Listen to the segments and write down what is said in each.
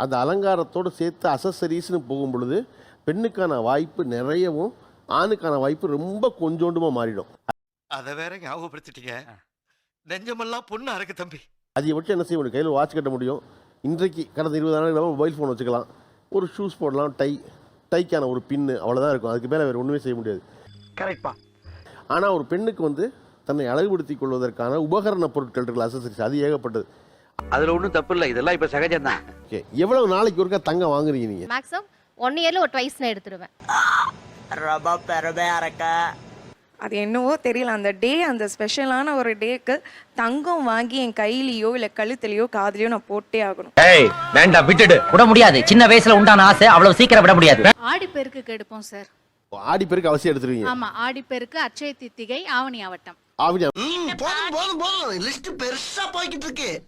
அந்த அலங்காரத்தோடு சேர்த்து அசசரிஸ்னு போகும் பொழுது பெண்ணுக்கான வாய்ப்பு நிறையவும் ஆணுக்கான வாய்ப்பு ரொம்ப கொஞ்சோண்டுமா மாறிடும். அதை வேற ஞாபகப்படுத்திட்டீங்க. நெஞ்சமெல்லாம் பொண்ணு அறக்கு தம்பி. அதிகபட்சம் என்ன செய்ய முடியும்? கையில் வாட்ச் கட்ட முடியும். இன்றைக்கு கடந்த 20 ஆண்டுகளாக மொபைல் ஃபோன் வச்சுக்கலாம், ஒரு ஷூஸ் போடலாம், டைக்கான ஒரு பின்னு, அவ்வளோதான் இருக்கும். அதுக்கு மேலே வேறு ஒன்றுமே செய்ய முடியாது. கரெக்ட்பா. ஆனால் ஒரு பெண்ணுக்கு வந்து தன்னை அழகுபடுத்திக் கொள்வதற்கான உபகரண பொருட்கள் இருக்குல்ல, அசசரிஸ், அது ஏகப்பட்டது. அதுல ஒன்றும் தப்பு இல்லை, இதெல்லாம் இப்போ சகஜம்தான். ஓகே, எவ்வளவு நாளைக்கு ஒருக்கா தங்கம் வாங்குறீங்க நீங்கள்? மேக்ஸிமம் 1 இயர்ல ஒரு ட்வைஸ் நான் எடுத்துருவேன். அது என்னவோ தெரியல, அந்த டே, அந்த ஸ்பெஷலான ஒரு டேக்கு தங்கம் வாங்கி என் கையிலயோ இல்ல கழுத்துலயோ காதுலயோ நான் போட்டே ஆகணும். வேண்டாம், விட்டுடு. விட முடியாது, சின்ன வயசுல உண்டான ஆசை அவ்வளவு சீக்கிரம் விட முடியாது. ஆடி பெருக்கு எடுப்போம் சார். ஆடி பெருக்கு அவசியம் எடுத்துருவீங்க? ஆமா, ஆடி பெருக்கு, அட்சய தித்திகை, ஆவணி ஆவட்டம்.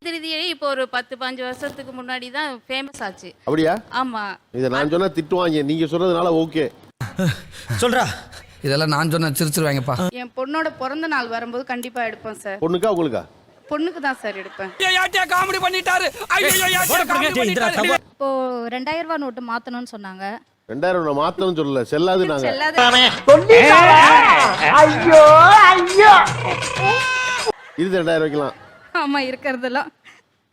திருதியை இப்போ ஒரு 10-15 வருஷத்துக்கு முன்னாடி தான் ஃபேமஸ் ஆச்சு. அப்படியா? ஆமா. இதை நான் சொன்னா திட்டுவாங்க, நீங்க சொல்றதுனால ஓகே சொல்றா. இதெல்லாம் நான் சொன்ன சிரிச்சிருவாங்கப்பா. என் பொண்ணோட பிறந்த நாள் வரும்போது கண்டிப்பா எடுப்போம் சார். பொண்ணுக்கா உங்களுக்கா? பொண்ணுக்கு தான் சார் எடுப்பேன். காமெடி பண்ணிட்டாரு. இப்போ 2000 ரூபாய் நோட்டு மாத்தணும்னு சொன்னாங்க. 2000 ரூபாய் மாத்தணும்னு சொல்லல, செல்லாது. நாங்க இது 2000 வைக்கலாம். ஆமா, இருக்கிறதெல்லாம்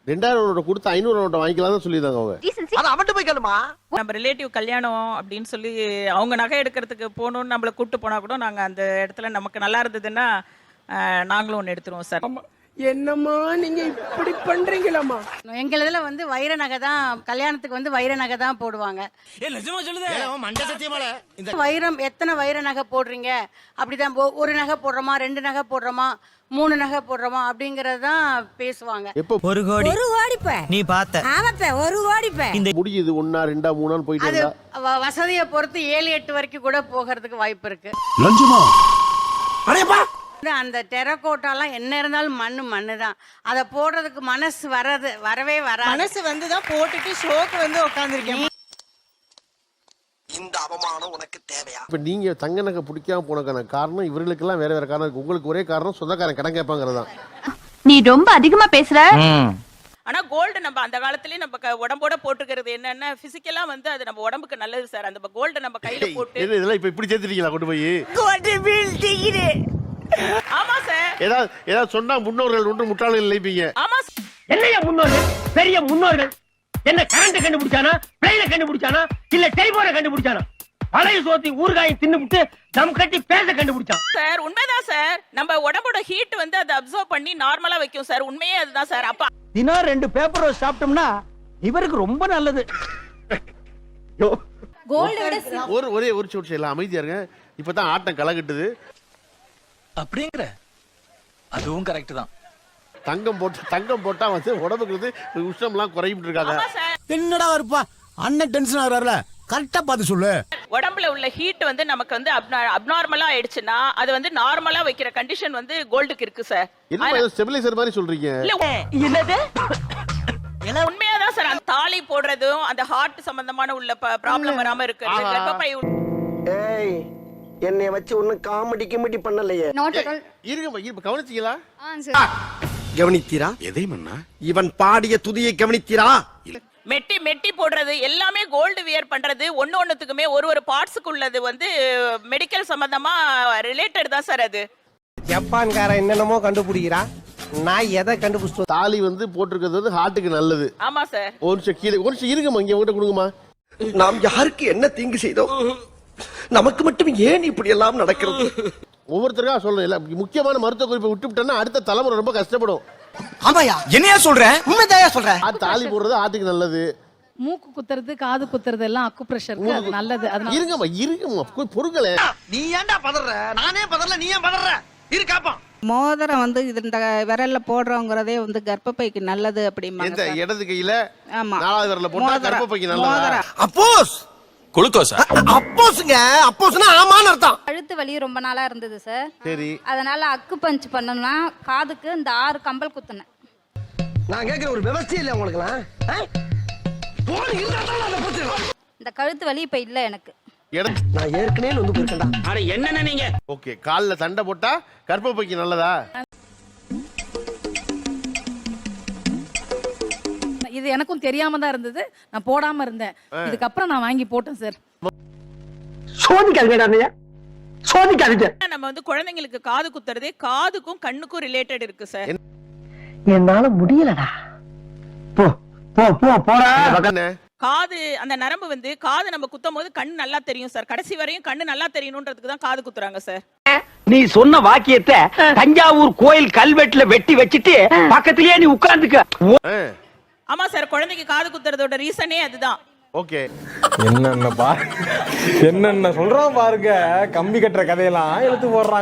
2000 நோட்டை கொடுத்து 500 நோட்டை வாங்கிக்கலாம் சொல்லியிருந்தாங்க அவங்க. அதை அவன்கிட்ட போய் கேளுமா. நம்ம ரிலேட்டிவ் கல்யாணம் அப்படின்னு சொல்லி அவங்க நகை எடுக்கிறதுக்கு போகணும்னு நம்மளை கூப்பிட்டு போனா கூட நாங்கள் அந்த இடத்துல நமக்கு நல்லா இருந்ததுன்னா நாங்களும் ஒன்று எடுத்துருவோம் சார். என்னம்மா நீங்க இப்படி பண்றீங்களாமா? எங்கள் இதுல வந்து வைர நகை தான், கல்யாணத்துக்கு வந்து வைர நகை தான் போடுவாங்க. வைரம் எத்தனை வைர நகை போடுறீங்க, அப்படிதான் ஒரு நகை போடுறோமா, 2 நகை போடுறோமா, 3 நகை போடுறோமா அப்படிங்கறது தான் பேசுவாங்க. எப்போ 1 கோடி நீ பார்த்த? ஆமாப்பா, 1 கோடிப்பா. இந்த முடியுது 1 2 3 போயிட்டு அது இருந்தா வசதியை பொறுத்து 7-8 வரைக்கும் கூட போகிறதுக்கு வாய்ப்பு இருக்கு. அந்த டெரகோட்டாலாம் என்ன இருந்தாலும் மண்ணு தான். அதை போடுறதுக்கு மனசு வரவே வராது. மனசு வந்து தான் போட்டுட்டு ஷோக்கு வந்து உட்கார்ந்திருக்கேன். இந்த அவமானம் உனக்கு தேவையா? இப்ப நீங்க தங்க நகை பிடிக்காம போனக்கான காரணம் இவர்களுக்கெல்லாம் வேற காரணம் இருக்கு. உங்களுக்கு ஒரே காரணம் சொந்தக்காரன் கடன் கேட்பாங்கிறதான். நீ ரொம்ப அதிகமா பேசுற. ஆனா கோல்டு நம்ம அந்த காலத்திலேயே நம்ம உடம்போட போட்டுக்கிறது என்னன்னா பிசிக்கலா வந்து அது நம்ம உடம்புக்கு நல்லது சார். அந்த கோல்டு நம்ம கையில போட்டு இதெல்லாம் இப்ப இப்படி சேர்த்துட்டீங்களா கொண்டு போய்? ஆமா சார். ஏதாவது சொன்னா முன்னோர்கள் ஒன்று முட்டாள்கள் நினைப்பீங்க. ஆமா. என்னையா முன்னோர்கள்? பெரிய முன்னோர்கள் என்ன கரண்ட் கண்டுபிடிச்சானா, பிளேனை கண்டுபிடிச்சானா, இல்ல டெலிபோனை கண்டுபிடிச்சானா? பழைய சோத்தி ஊர்காயை தின்னுபிட்டு தம் கட்டி பேச கண்டுபிடிச்சான் சார். உண்மைதான் சார். நம்ம உடம்போட ஹீட் வந்து அதை அப்சர்வ் பண்ணி நார்மலா வைக்கும் சார். உண்மையே அதுதான் சார். அப்பா தினம் 2 பேப்பர் ரோஸ் சாப்பிட்டோம்னா இவருக்கு ரொம்ப நல்லது. ஒரே ஒரு சோட்சி எல்லாம் அமைதியா இருங்க. இப்பதான் ஆட்டம் கலகட்டுது அப்படிங்கிற அதுவும் கரெக்ட் தான். தங்கம் போட்டா வந்து உடம்புக்கு உஷ்ணம்லாம் குறையும் இருக்காங்க. என்னடா இருப்பா அண்ணன் டென்ஷன் ஆகுறாருல, கரெக்டா பார்த்து சொல்லு. உடம்புல உள்ள ஹீட் வந்து நமக்கு வந்து அப்நார்மலா ஆயிடுச்சுன்னா அது வந்து நார்மலா வைக்கிற கண்டிஷன் வந்து கோல்டுக்கு இருக்கு சார். என்ன ஸ்டெபிலைசர் மாதிரி சொல்றீங்க? என்னது? உண்மையாதான் சார். அந்த தாலி போடுறதும் அந்த ஹார்ட் சம்பந்தமான உள்ள ப்ராப்ளம் வராம இருக்கிறது, கர்ப்பப்பை. ஏய், என்னை வச்சு ஒன்னும் காமெடி பண்ணலையே. இருங்க, கவனிச்சீங்களா? கவனித்தீரா? எதை மன்னா? இவன் பாடிய துதியை கவனித்தீரா? மெட்டி போடுறது எல்லாமே கோல்டு வியர் பண்றது ஒண்ணுத்துக்குமே ஒரு பார்ட்ஸுக்கு உள்ளது வந்து மெடிக்கல் சம்பந்தமா ரிலேட்டட் தான் சார். அது ஜப்பான்காரன் என்னென்னமோ கண்டுபிடிக்கிறா, நான் எதை கண்டுபிடிச்சோம்? தாலி வந்து போட்டிருக்கிறது வந்து ஹார்ட்டுக்கு நல்லது. ஆமா சார். ஒரு நிமிஷம் கீழே ஒரு நிமிஷம் இருங்கம்மா, இங்க உங்ககிட்ட கொடுங்கம்மா. நாம் யாருக்கு என்ன தீங்கு செய்தோம்? நமக்கு மட்டும் ஏன் இப்படி எல்லாம் நடக்கிறது? ஒவ்வொருத்தருக்கா சொல்லணும். முக்கியமான மருத்துவ குறிப்பை விட்டுவிட்டோம்னா அடுத்த தலைமுறை ரொம்ப கஷ்டப்படும். ஆமாயா, என்னையா சொல்றேன்? உண்மைதாயா சொல்றேன். தாலி போடுறது ஆட்டுக்கு நல்லது. மூக்கு குத்துறது, காது குத்துறது எல்லாம் அக்கு பிரஷருக்கு அது நல்லது. அதனால இருங்கம்மா பொருட்களே. நீ ஏன்டா பதற? நானே பதறல, நீ ஏன் பதற? இருக்காப்பா. மோதிரம் வந்து இந்த விரல்ல போடுறோங்கிறதே வந்து கர்ப்பப்பைக்கு நல்லது அப்படிம்பாங்க. இந்த இடது கையில ஆமா 4வது விரல்ல போட்டா கர்ப்பப்பைக்கு நல்லது. அப்போஸ் குளுக்கோஸ். அப்போஸ்ங்க, அப்போஸ்னா ஆமான்னு அர்த்தம். கழுத்து வலி ரொம்ப நாளா இருந்தது சார். சரி. அதனால அக்கு பஞ்ச் பண்ணனும்னா காதுக்கு இந்த 6 கம்பல் குத்துனேன். நான் கேக்குற ஒரு விவசாயம் இல்ல உங்களுக்குலாம். போன் இருந்தா தான் அத போட்டுறோம். இந்த கழுத்து வலி இப்ப இல்ல எனக்கு. நான் ஏற்கனவே வந்து போறேன்டா. அட என்னன்னா நீங்க? ஓகே, கால்ல தண்டை போட்டா கர்ப்பப்பைக்கு நல்லதா? இது எனக்கும் தெரியாம தான் இருந்தது, நான் போடாம இருந்தேன். இதுக்கப்புறம் நான் வாங்கி போட்டேன் சார். சோதிக்காதீங்க, சோதிக்காதீங்க. நம்ம வந்து குழந்தைங்களுக்கு காது குத்துறதே காதுக்கும் கண்ணுக்கும் ரிலேட்டட் இருக்கு சார். என்னால முடியலடா. போ போ போ போடா. காது அந்த நரம்பு வந்து காது நம்ம குத்தும் போது கண் நல்லா தெரியும் சார். கடைசி வரையும் கண்ணு நல்லா தெரியணும்ன்றதுக்கு தான் காது குத்துறாங்க சார். நீ சொன்ன வாக்கியத்தை தஞ்சாவூர் கோயில் கல்வெட்டுல வெட்டி வச்சிட்டு பக்கத்திலேயே நீ உட்கார்ந்துக்க. ஆமா சார், குழந்தைக்கு காது குத்துறதோட ரீசனே அதுதான். ஓகே, என்னென்ன சொல்றான் பாருங்க, கம்பி கட்டுற கதையெல்லாம் எடுத்து போடுறாங்க.